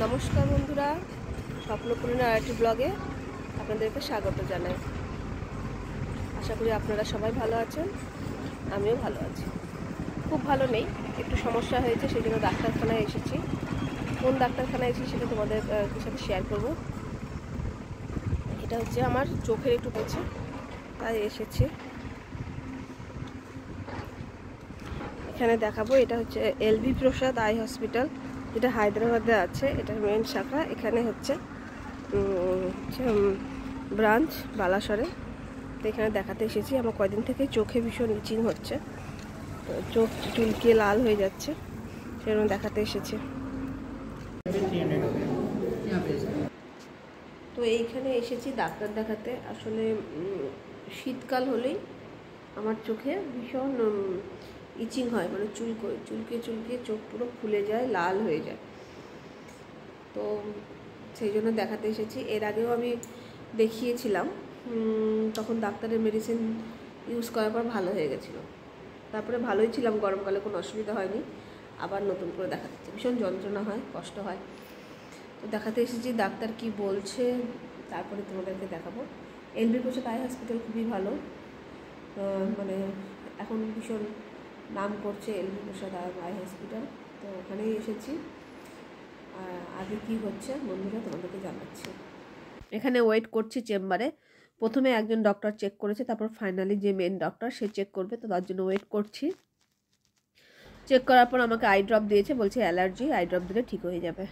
নমস্কার বন্ধুরা, স্বপ্নপূর্ণের আরেকটি ব্লগে আপনাদেরকে স্বাগত জানাই। আশা করি আপনারা সবাই ভালো আছেন, আমিও ভালো আছি। খুব ভালো নেই, একটু সমস্যা হয়েছে, সেই জন্য ডাক্তারখানায় এসেছি। কোন ডাক্তারখানায় এসেছি সেটা তোমাদের সাথে শেয়ার করব। এটা হচ্ছে আমার চোখের একটু হয়েছে, তাই এসেছি। এখানে দেখাবো, এটা হচ্ছে এলবি প্রসাদ আই হসপিটাল, যেটা হায়দ্রাবাদে আছে। এটার মেন শাখা এখানে হচ্ছে ব্রাঞ্চ বালাসরে। তো এখানে দেখাতে এসেছি। আমার কয়দিন থেকে চোখে ভীষণ ইচিং হচ্ছে, চোখ চুলকে লাল হয়ে যাচ্ছে, সেরকম দেখাতে এসেছি। তো এইখানে এসেছি ডাক্তার দেখাতে। আসলে শীতকাল হলেই আমার চোখে ভীষণ ইচিং হয়, মানে চুলকে চুলকে চোখ পুরো ফুলে যায়, লাল হয়ে যায়। তো সেই জন্য দেখাতে এসেছি। এর আগেও আমি দেখিয়েছিলাম, তখন ডাক্তারের মেডিসিন ইউজ করার পর ভালো হয়ে গেছিলো। তারপরে ভালোই ছিলাম, গরমকালে কোনো অসুবিধা হয়নি। আবার নতুন করে দেখাতে, ভীষণ যন্ত্রণা হয়, কষ্ট হয়। তো দেখাতে এসেছি, ডাক্তার কি বলছে তারপরে তোমাদেরকে দেখাবো। এলবি প্রসাদ আই হসপিটাল খুবই ভালো, মানে এখন ভীষণ নাম করছে এলবি প্রসাদ আই হসপিটাল। তো ওখানেই এসেছি। আগে কি হচ্ছে বন্ধুরা তোমাদেরকে জানাচ্ছি। এখানে ওয়েট করছি চেম্বারে। প্রথমে একজন ডক্টর চেক করেছে, তারপর ফাইনালি যে মেন ডক্টর সে চেক করবে, তো তার জন্য ওয়েট করছি। চেক করার পর আমাকে আই ড্রপ দিয়েছে, বলছে অ্যালার্জি, আই ড্রপ দিলে ঠিক হয়ে যাবে।